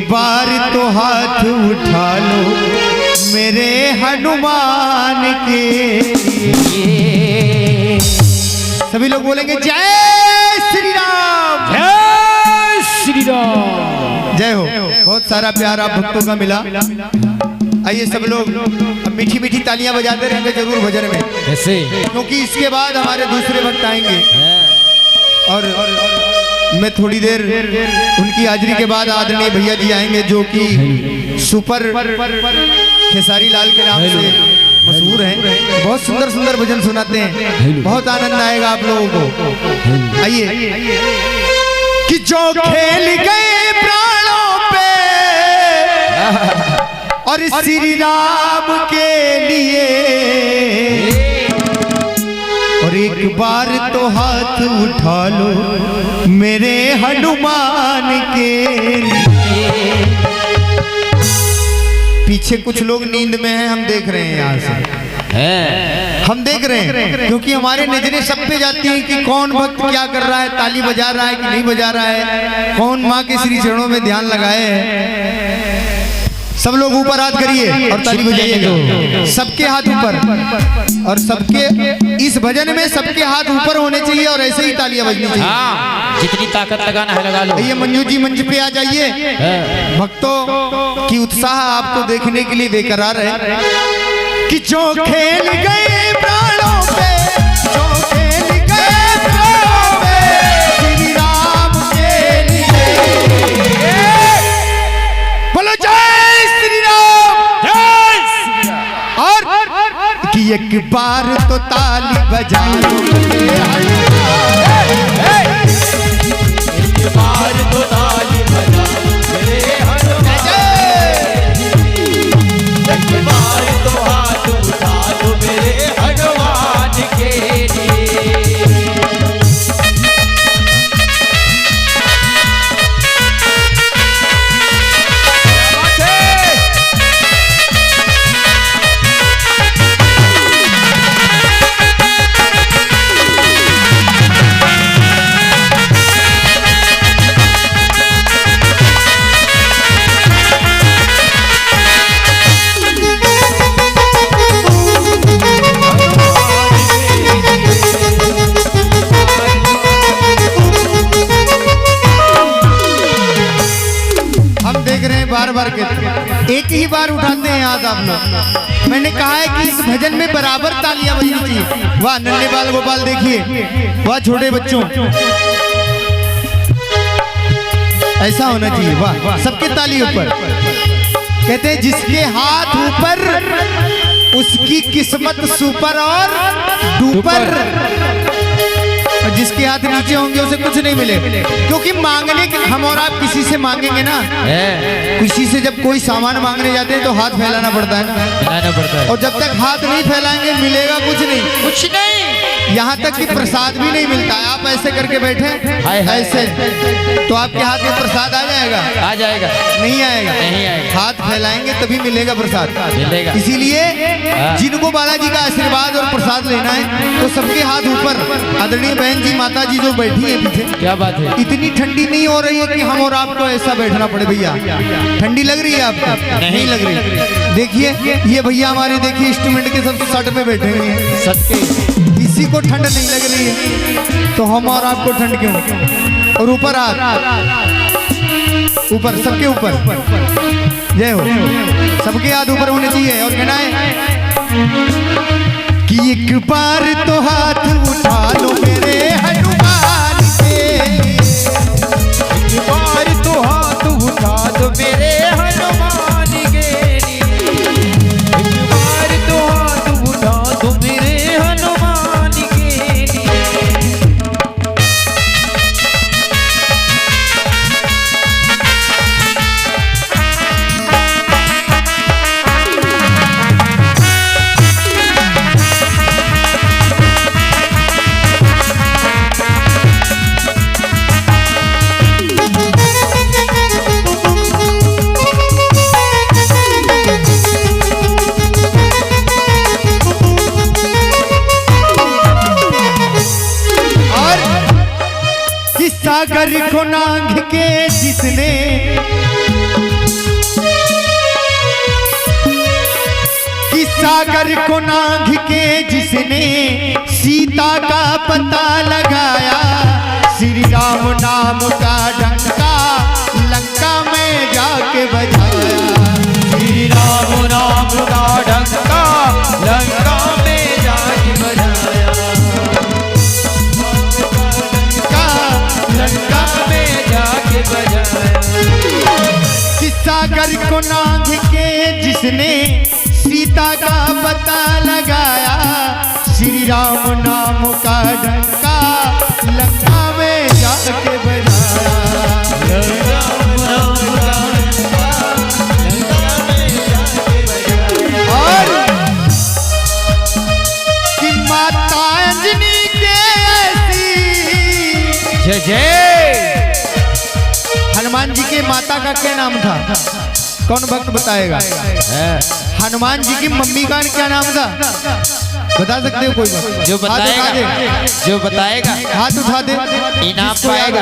बार तो हाथ उठा लो मेरे हनुमान के लिए। सभी लोग बोलेंगे जय श्री राम, जय श्री राम। जय हो। बहुत सारा प्यार आप भक्तों का मिला। आइए सब लोग मीठी मीठी तालियां बजाते रहेंगे जरूर भजन में, ऐसे क्योंकि इसके बाद हमारे दूसरे भक्त आएंगे और मैं थोड़ी देर उनकी हाजिरी के बाद आदरणीय भैया जी आएंगे जो कि सुपर खेसारी लाल के नाम से मशहूर हैं। बहुत सुंदर सुंदर भजन सुनाते हैं, बहुत आनंद आएगा आप लोगों को। आइए कि जो खेल गए प्राणों पे और श्री राम के लिए, और एक बार तो हाथ उठा लो मेरे हनुमान के लिए। पीछे कुछ लोग नींद में हैं, हम देख रहे हैं यहाँ से हम देख रहे हैं, क्योंकि हमारे नजरें सब पे जाती हैं कि कौन भक्त क्या कर रहा है, ताली बजा रहा है कि नहीं बजा रहा है, कौन माँ के श्री चरणों में ध्यान लगाए है। सब लोग ऊपर हाथ करिए और ताली बजाइएगा, सबके हाथ ऊपर, और सबके इस भजन में सबके हाथ ऊपर होने चाहिए और ऐसे ही तालियां बजनी चाहिए। हाँ, जितनी ताकत लगाना है लगा लो। ये मंजू जी मंच पे आ जाइए। भक्तों की उत्साह आपको देखने के लिए बेकरार है कि जो खेल गए प्राणों पे, जो खेल गए प्राणों पे श्री राम के लिए। बोलो जय श्री राम, जय श्री राम। और कि एक बार तो ताली बजा लो मेरे एक बार तो ताली बजा लो मेरे हनुमान, एक बार तो हाथ उठा लो मेरे हनुमान के लिए। बार एक ही बार उठाते हैं याद आप लोग। मैंने कहा है कि इस भजन में बराबर तालियां बजनी चाहिए। वाह नन्हे बाल गोपाल देखिए, वाह छोटे बच्चों, ऐसा होना चाहिए। वाह सबके ताली ऊपर। कहते हैं जिसके हाथ ऊपर उसकी किस्मत सुपर और डुपर, जिसके हाथ नीचे होंगे उसे कुछ नहीं मिले। क्योंकि मांगने के हम और आप किसी से मांगेंगे ना, किसी से जब कोई सामान मांगने जाते हैं तो हाथ फैलाना पड़ता है ना, और जब तक हाथ नहीं फैलाएंगे मिलेगा कुछ नहीं, कुछ नहीं। यहाँ तक कि प्रसाद भी नहीं मिलता है। आप ऐसे करके बैठे ऐसे, तो आपके हाथ में प्रसाद आ जाएगा? आ जाएगा? नहीं आएगा, नहीं आएगा। हाथ फैलाएंगे तभी मिलेगा प्रसाद, मिलेगा। इसीलिए जिनको बालाजी का आशीर्वाद और प्रसाद लेना है तो सबके हाथ ऊपर। आदरणीय बहन जी माता जी जो बैठी है पीछे, क्या बात है, इतनी ठंडी नहीं हो रही है कि हम और आपको ऐसा बैठना पड़े। भैया ठंडी लग रही है आपको? नहीं लग रही। देखिए ये भैया हमारे, देखिए इंस्ट्रूमेंट के सब सट में बैठे हुए हैं, किसी को ठंड नहीं लग रही है, तो हम और आपको ठंड क्यों? और ऊपर हाथ ऊपर, सबके ऊपर। जय हो। सबके हाथ ऊपर होने चाहिए। और कहना है कि एक बार तो हाथ उठा लो मेरे हनुमान के लिए, एक बार तो हाथ उठा दो मेरे हनुमान के लिए, एक बार तो हाथ उठा दो मेरे हनुमान के लिए। सागर को नांग के जिसने सागर को नांग के जिसने सीता का पता लगाया, श्री राम नाम का डंका लंका में जाके बजाया। श्री राम नाम का डंका लंका में जाके बजाया। लंका में जाके बजाया। सागर को नांग के जिसने सीता का पता लगाया, श्री राम नाम का डंका लंका में जाके बजाया। राम नाम का डंका लंका में जाके बजाया। और कि माता अंजनी के ऐसी, जय जय। हनुमान जी के माता का क्या नाम था? कौन भक्त बताएगा? हनुमान जी की मम्मी का क्या नाम था? बता सकते हो कोई बात? जो बताएगा, जो बताएगा हाथ उठा दे, इनाम पाएगा।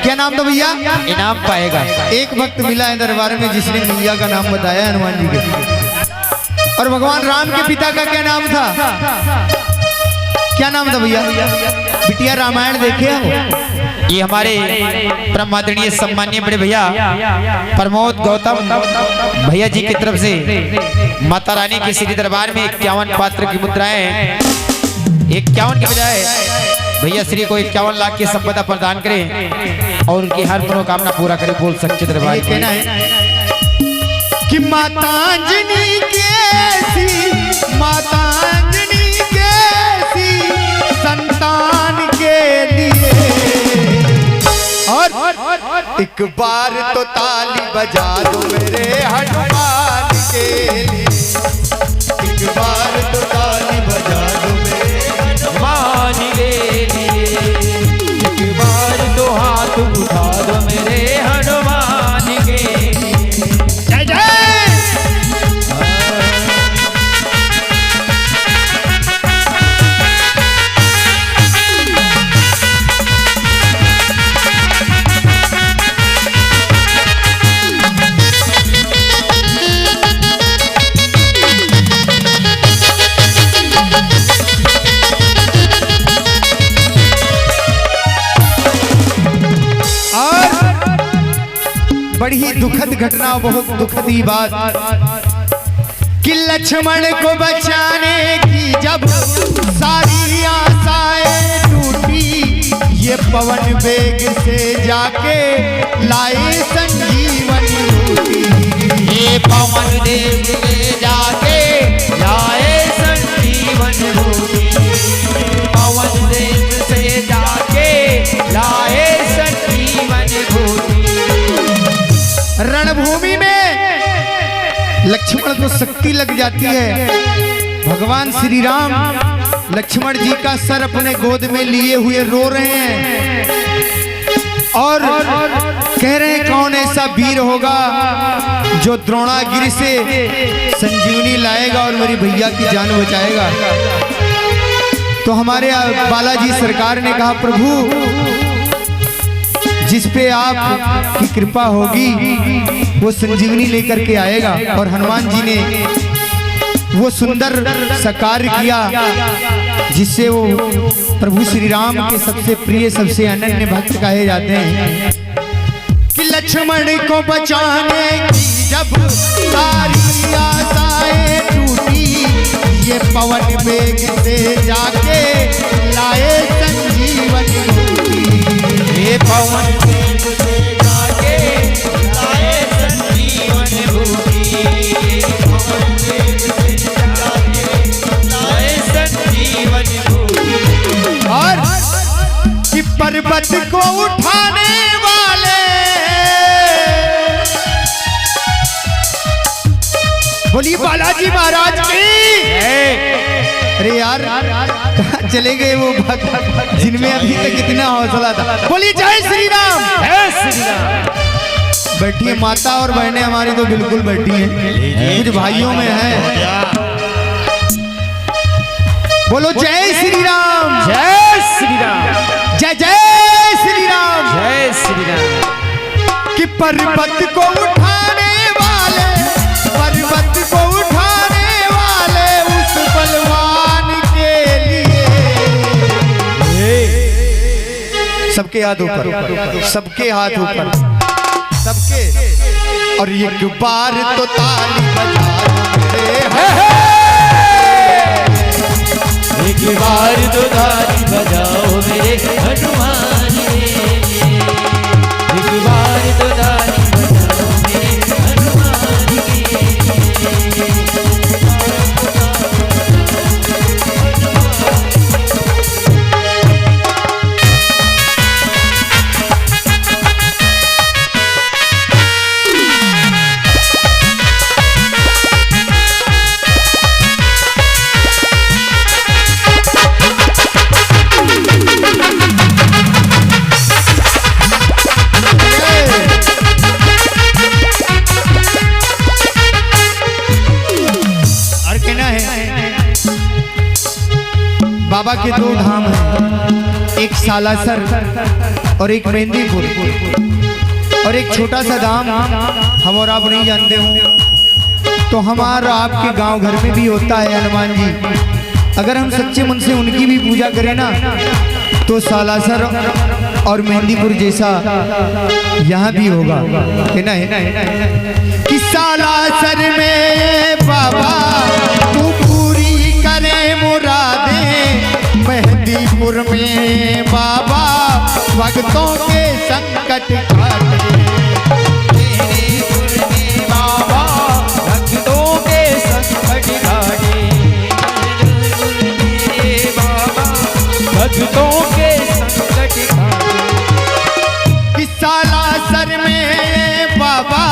क्या नाम था भैया? इनाम पाएगा। एक भक्त मिला है दरबार में जिसने मैया का नाम बताया हनुमान जी के। और भगवान राम के पिता का क्या नाम था? क्या नाम था भैया? बिटिया रामायण देखे हो? ये हमारे परम आदरणीय सम्मानीय बड़े भैया प्रमोद गौतम भैया जी की तरफ से माता रानी के श्री दरबार में 51 पात्र की मुद्राएं, 51 के बजाय भैया श्री को 51 लाख की संपदा प्रदान करें और उनकी हर मनोकामना पूरा करें। बोल सच्चे दरबार कहना है कि माता अंजनी कैसी, माता अंजनी कैसी संतान के लिए। और एक बार तो ताली बजा दो मेरे हनुमान के लिए, एक बार तो ताली बजा दो मेरे हनुमान के लिए। एक बार तो हाथ उठा दो मेरे हनुमान के लिए। जय जय। बड़ी ही दुखद घटना, बहुत दुखद ही बात कि लक्ष्मण को बचाने की जब सारी आशाएं टूटी, ये पवन वेग से जाके लाए संजीवन बूटी। ये पवन देव से जाके लाए संजीवन बूटी। पवन देव से जाके लाए संजीवन बूटी। रणभूमि में लक्ष्मण को शक्ति लग जाती है। भगवान श्री राम लक्ष्मण जी का सर अपने गोद में लिए हुए रो रहे हैं और कह रहे हैं कौन ऐसा वीर होगा जो द्रोणागिरि से संजीवनी लाएगा और मेरी भैया की जान बचाएगा। तो हमारे बालाजी सरकार ने कहा प्रभु जिस पे आपकी कृपा होगी वो संजीवनी लेकर के आएगा। और हनुमान जी ने वो सुंदर सा कार्य किया जिससे वो प्रभु श्री राम के सबसे प्रिय सबसे अनन्य भक्त कहे जाते हैं कि लक्ष्मण को बचाने की जब सारी आशाएं टूटी, ये पवन वेग से जाके लाए संजीवन बूटी। ये पवन वेग से जाके लाए संजीवन बूटी। पवन वेग से जाके लाए संजीवन बूटी। और कि पर्वत को उठाने वाले, बोलिए बालाजी महाराज की। अरे यार कहाँ चले गए वो भक्त जिनमें अभी तक इतना हौसला था? बोलिए जय श्री राम। जय श्री राम। बैठिए, माता और बहनें हमारी तो बिल्कुल बैठी हैं, कुछ भाइयों में है। बोलो जय श्री राम। जय श्री राम। जय जय श्री राम। जय श्री राम। कि पर्वत को उठाने वाले, पर्वत को उठाने वाले सबके हाथ ऊपर, सबके हाथ ऊपर, सबके। और एक बार तो ताली बजा एक बार तो ताली बजाओ मेरे हनुमान जी, एक बार तो ताली बजाओ मेरे हनुमान जी। बाबा के दो धाम हैं, एक सालासर और एक मेहंदीपुर, और एक छोटा सा धाम हम और आप नहीं जानते हो तो हमारा आपके गांव घर में भी होता है हनुमान जी। अगर हम सच्चे मन से उनकी भी पूजा करें ना तो सालासर और मेहंदीपुर जैसा यहाँ भी होगा, है ना? कि सालासर में बाबा तू पूरी करे मुरादें, मेहंदीपुर में बाबा भक्तों के संकट काटे, मेहंदीपुर में बाबा भक्तों के संकट काटे, बाबा भक्तों के संकट काटे। कि सालासर में बाबा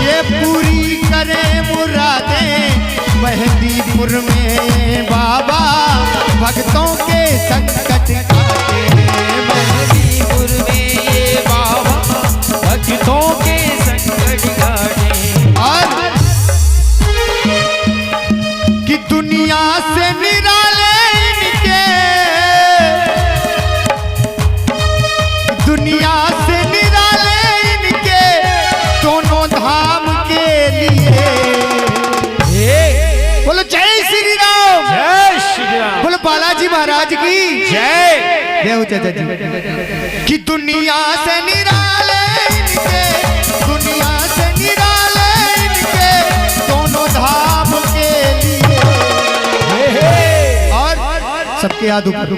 ये पूरी करे मुरादें, मेहंदीपुर में बाबा भक्तों के संकट काटे, मेहंदीपुर में ये बाबा भक्तों के संकट काटे। और कि दुनिया से निराले इनके, दुनिया से निराले इनके दोनों धाम के लिए। बोलो जय श्री राम, जय श्री राम, बोलो बालाजी महाराज की जय। जय हो चाचा जी। कि दुनिया से निराले इनके, दुनिया से निराले इनके दोनों धाम के लिए। और सबके हाथ ऊपर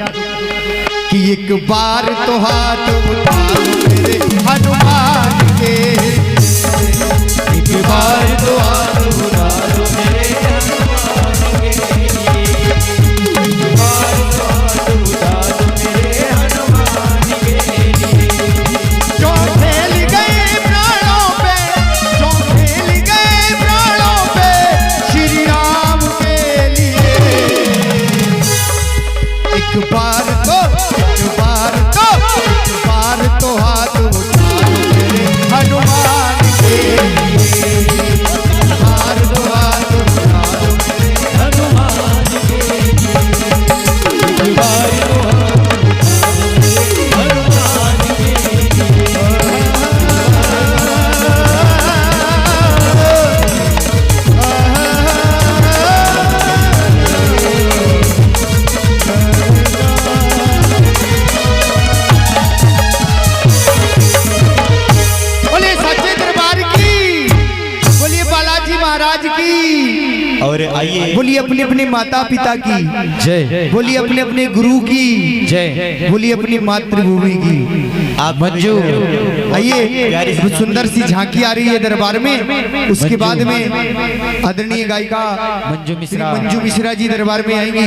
कि एक बार तो हाथ उठा मेरे हनुमान के, एक बार तो हाथ उठा दो मेरे हनुमान के, एक बार तो हाथ उठा दो मेरे हनुमान के। जो खेल गए प्राणों पे, जो खेल गए प्राणों पे श्री राम के लिए। एक बार तो, एक बार तो, एक बार तो हाथ उठा मेरे हनुमान के, एक बार तो हाथ उठा मेरे हनुमान के, एक बार तो हाथ उठा दो बोलिए सच्चे दरबार की, बोलिए बालाजी महाराज की, और आइए बोलिए अपने अपने माता पिता की जय, बोलिए अपने अपने गुरु की जय, बोलिए अपनी मातृभूमि की। आप मंजू आइए कुछ सुंदर सी झांकी आ रही है दरबार में, उसके बाद में आदरणीय गायिका मंजू मिश्रा मंजू मिश्रा जी दरबार में आएंगी।